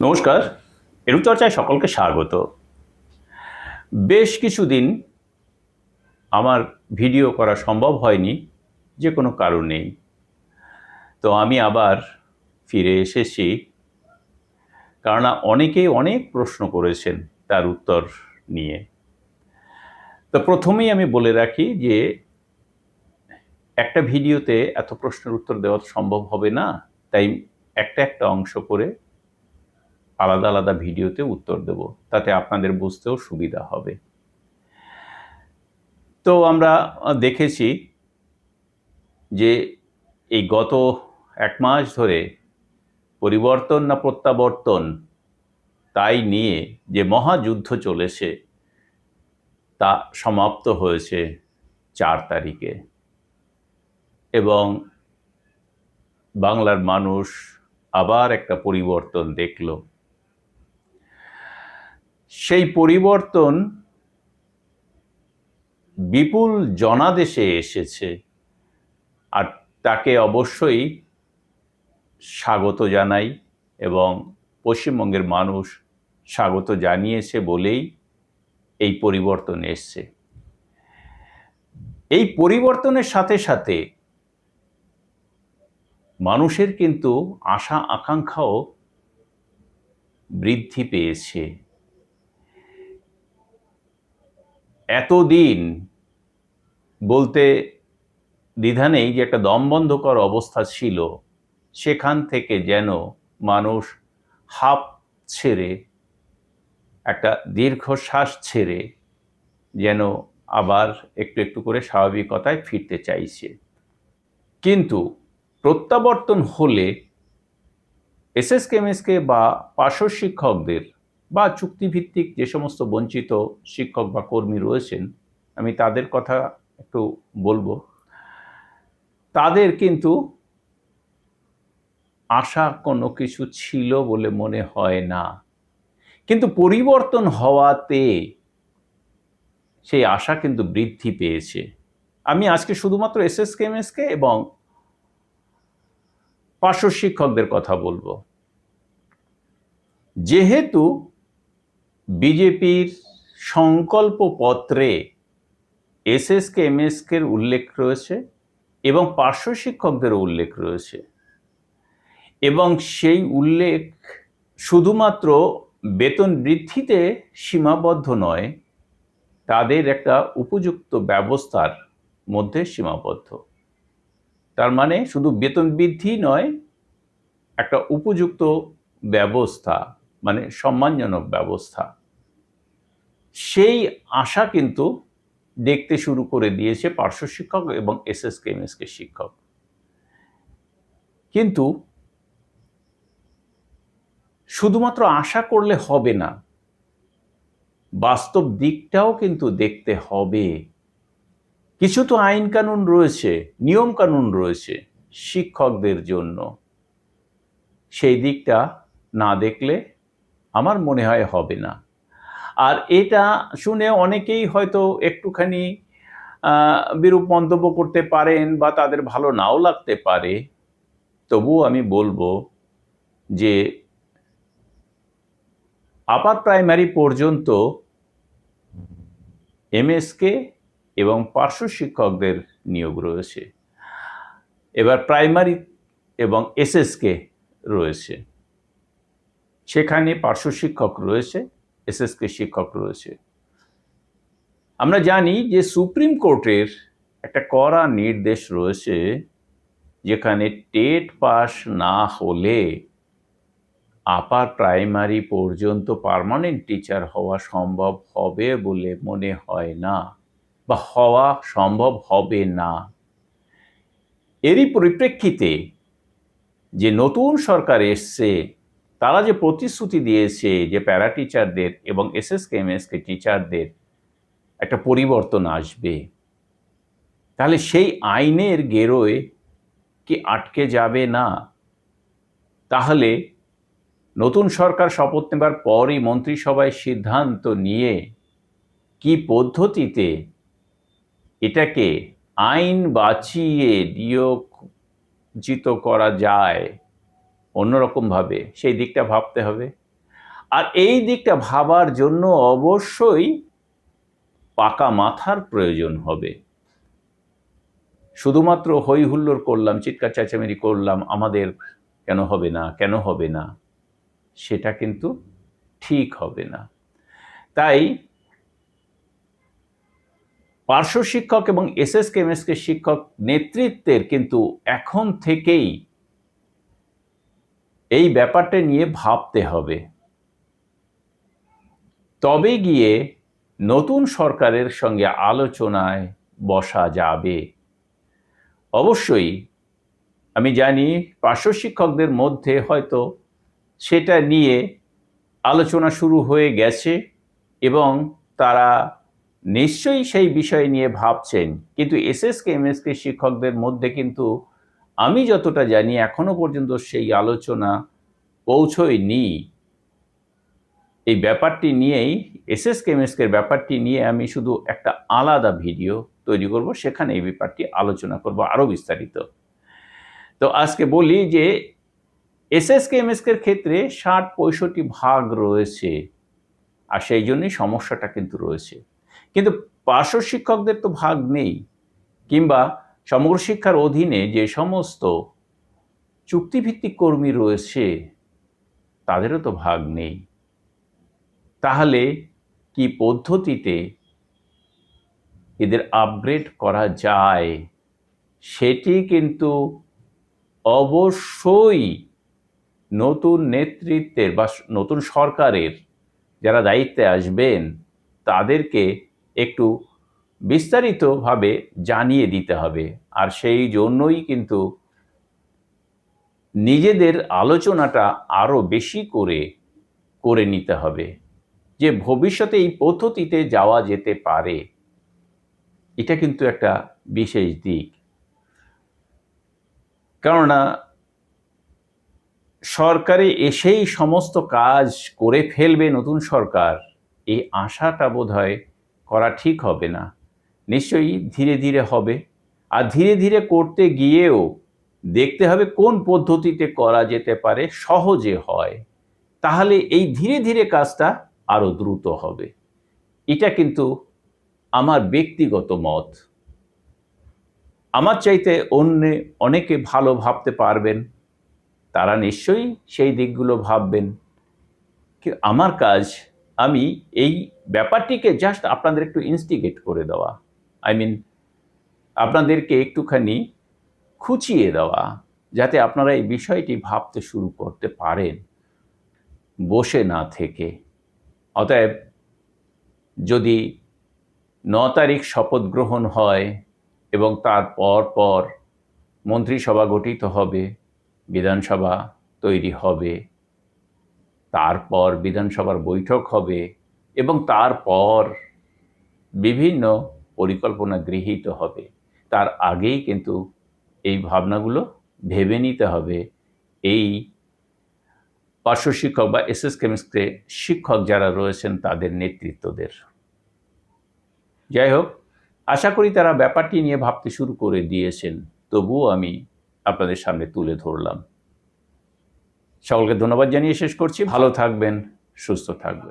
নমস্কার, এরূপচর্চায় সকলকে স্বাগত। বেশ কিছুদিন আমার ভিডিও করা সম্ভব হয়নি যে কোনো কারণেই। তো আমি আবার ফিরে এসেছি, কারণ অনেকেই অনেক প্রশ্ন করেছেন তার উত্তর নিয়ে। তো প্রথমেই আমি বলে রাখি যে একটা ভিডিওতে এত প্রশ্নের উত্তর দেওয়া সম্ভব হবে না, তাই একটা অংশ করে আলাদা আলাদা ভিডিওতে উত্তর দেব, তাতে আপনাদের বুঝতেও সুবিধা হবে। তো আমরা দেখেছি যে এই গত এক মাস ধরে পরিবর্তন না প্রত্যাবর্তন তাই নিয়ে যে মহাযুদ্ধ চলেছে তা সমাপ্ত হয়েছে 4 তারিখে, এবং বাংলার মানুষ আবার একটা পরিবর্তন দেখল। সেই পরিবর্তন বিপুল জনাদেশে এসেছে, আর তাকে অবশ্যই স্বাগত জানাই, এবং পশ্চিমবঙ্গের মানুষ স্বাগত জানিয়েছে বলেই এই পরিবর্তন এসছে। এই পরিবর্তনের সাথে সাথে মানুষের কিন্তু আশা আকাঙ্ক্ষাও বৃদ্ধি পেয়েছে। এতদিন বলতে দ্বিধা নেই যে একটা দমবন্ধকর অবস্থা ছিল, সেখান থেকে যেন মানুষ হাঁপ ছেড়ে, একটা দীর্ঘশ্বাস ছেড়ে যেন আবার একটু একটু করে স্বাভাবিকতায় ফিরতে চাইছে। কিন্তু প্রত্যাবর্তন হলে এসএসকেএমএসকে বা পার্শ্ব শিক্ষকদের বা চুক্তিভিত্তিক যে সমস্ত বঞ্চিত শিক্ষক বা কর্মী রয়েছেন, আমি তাদের কথা একটু বলবো, তাদের কিন্তু আশা কোনো কিছু ছিল বলে মনে হয় না। কিন্তু পরিবর্তন হওয়াতে সেই আশা কিন্তু বৃদ্ধি পেয়েছে। আমি আজকে শুধুমাত্র এসএসকেএমএসকে এবং পার্শ্ব শিক্ষকদের কথা বলবো। যেহেতু বিজেপির সংকল্পপত্রে এসএসকেএমএসকের উল্লেখ রয়েছে এবং পার্শ্ব শিক্ষকদেরও উল্লেখ রয়েছে, এবং সেই উল্লেখ শুধুমাত্র বেতন বৃদ্ধিতে সীমাবদ্ধ নয়, তাদের একটা উপযুক্ত ব্যবস্থার মধ্যে সীমাবদ্ধ। তার মানে শুধু বেতন বৃদ্ধি নয়, একটা উপযুক্ত ব্যবস্থা, মানে সম্মানজনক ব্যবস্থা, সেই আশা কিন্তু দেখতে শুরু করে দিয়েছে পার্শ্ব শিক্ষক এবং এসএসকেএমএসকে শিক্ষক। কিন্তু শুধুমাত্র আশা করলে হবে না, বাস্তব দিকটাও কিন্তু দেখতে হবে। কিছু তো আইন কানুন রয়েছে, নিয়ম কানুন রয়েছে শিক্ষকদের জন্য, সেই দিকটা না দেখলে আমার মনে হয় হবে না। আর এটা শুনে অনেকেই হয়তো একটুখানি বিরূপ মন্তব্য করতে পারেন বা তাদের ভালো নাও লাগতে পারে। তবুও আমি বলবো যে আপার প্রাইমারি পর্যন্ত এমএসকে এবং পার্শ্ব শিক্ষকদের নিয়োগ রয়েছে, এবার প্রাইমারি এবং এসএসকে রয়েছে, সেখানে পার্শ্ব শিক্ষক রয়েছে, এসএসকে শিক্ষক রয়েছে। আমরা জানি যে সুপ্রিম কোর্টের একটা কড়া নির্দেশ রয়েছে, যেখানে টেট পাস না হলে আপার প্রাইমারি পর্যন্ত পার্মানেন্ট টিচার হওয়া সম্ভব হবে বলে মনে হয় না, বা হওয়া সম্ভব হবে না। এরই পরিপ্রেক্ষিতে যে নতুন সরকার এসছে, তারা যে প্রতিশ্রুতি দিয়েছে যে প্যারা টিচারদের এবং এসএসকেএমএসকে টিচারদের একটা পরিবর্তন আসবে, তাহলে সেই আইনের গেরোয় কি আটকে যাবে না? তাহলে নতুন সরকার শপথ নেবার পরই মন্ত্রিসভায় সিদ্ধান্ত নিয়ে কি পদ্ধতিতে এটাকে আইন বাঁচিয়ে নিয়োজিত করা যায় অন্যরকমভাবে, সেই দিকটা ভাবতে হবে। আর এই দিকটা ভাবার জন্য অবশ্যই পাকা মাথার প্রয়োজন হবে। শুধুমাত্র হই হুল্লোড় করলাম, চিৎকার চেঁচামেচি করলাম, আমাদের কেন হবে না, কেন হবে না, সেটা কিন্তু ঠিক হবে না। তাই পার্শ্ব শিক্ষক এবং এসএসকে এমএসকে শিক্ষক নেতৃত্বের কিন্তু এখন থেকেই এই ব্যাপারটা নিয়ে ভাবতে হবে। তবে গিয়ে নতুন সরকারের সঙ্গে আলোচনায় বসা যাবে। অবশ্যই আমি জানি পার্শ্ব শিক্ষকদের মধ্যে হয়তো সেটা নিয়ে আলোচনা শুরু হয়ে গেছে এবং তারা নিশ্চয়ই সেই বিষয় নিয়ে ভাবছেন, কিন্তু এসএসকে এমএসকে শিক্ষকদের মধ্যে কিন্তু আমি যতটা জানি এখনো পর্যন্ত সেই আলোচনা পৌঁছয়নি। এই ব্যাপারটি নিয়েই এসএসকে এমএসকে ব্যাপারটি নিয়ে আমি শুধু একটা আলাদা ভিডিও তৈরি করব, সেখানে এই ব্যাপারটি আলোচনা করব আরও বিস্তারিত। তো আজকে বলি যে এসএসকে এমএসকের ক্ষেত্রে ৬০-৬৫ ভাগ রয়েছে, আর সেই জন্যই সমস্যাটা কিন্তু রয়েছে। কিন্তু পার্শ্ব শিক্ষকদের তো ভাগ নেই, কিংবা সমগ্র শিক্ষার অধীনে যে সমস্ত চুক্তিভিত্তিক কর্মী রয়েছে তাদেরও তো ভাগ নেই। তাহলে কি পদ্ধতিতে এদের আপগ্রেড করা যায় সেটি কিন্তু অবশ্যই নতুন নেতৃত্বের বা নতুন সরকারের যারা দায়িত্বে আসবেন তাদেরকে একটু বিস্তারিতভাবে জানিয়ে দিতে হবে। আর সেই জন্যই কিন্তু নিজেদের আলোচনাটা আরও বেশি করে নিতে হবে যে ভবিষ্যতে এই পদ্ধতিতে যাওয়া যেতে পারে। এটা কিন্তু একটা বিশেষ দিক, কেননা সরকারে এসেই সমস্ত কাজ করে ফেলবে নতুন সরকার, এই আশাটা বোধহয় করা ঠিক হবে না। নিশ্চয়ই ধীরে ধীরে হবে, আর ধীরে ধীরে করতে গিয়েও দেখতে হবে কোন পদ্ধতিতে করা যেতে পারে, সহজে হয়, তাহলে এই ধীরে ধীরে কাজটা আরও দ্রুত হবে। এটা কিন্তু আমার ব্যক্তিগত মত। আমার চাইতে অনেকে ভালো ভাবতে পারবেন, তারা নিশ্চয়ই সেই দিকগুলো ভাববেন। আমার কাজ, আমি এই ব্যাপারটিকে জাস্ট আপনাদের একটু ইনস্টিগেট করে দেওয়া, আপনাদেরকে একটুখানি খুঁচিয়ে দেওয়া, যাতে আপনারা এই বিষয়টি ভাবতে শুরু করতে পারেন বসে না থেকে। অতএব যদি ৯ তারিখ শপথ গ্রহণ হয় এবং তার পর মন্ত্রিসভা গঠিত হবে, বিধানসভা তৈরি হবে, তারপর বিধানসভার বৈঠক হবে এবং তারপর বিভিন্ন পরিকল্পনা গৃহীত হবে, তার আগেই কিন্তু এই ভাবনাগুলো ভেবে নিতে হবে এই পার্শ্ব শিক্ষক বা এসএসকে এমএসকে শিক্ষক যারা রয়েছেন তাদের নেতৃত্বদের। যাই হোক, আশা করি তারা ব্যাপারটি নিয়ে ভাবতে শুরু করে দিয়েছেন, তবুও আমি আপনাদের সামনে তুলে ধরলাম। সকলকে ধন্যবাদ জানিয়ে শেষ করছি। ভালো থাকবেন, সুস্থ থাকবেন।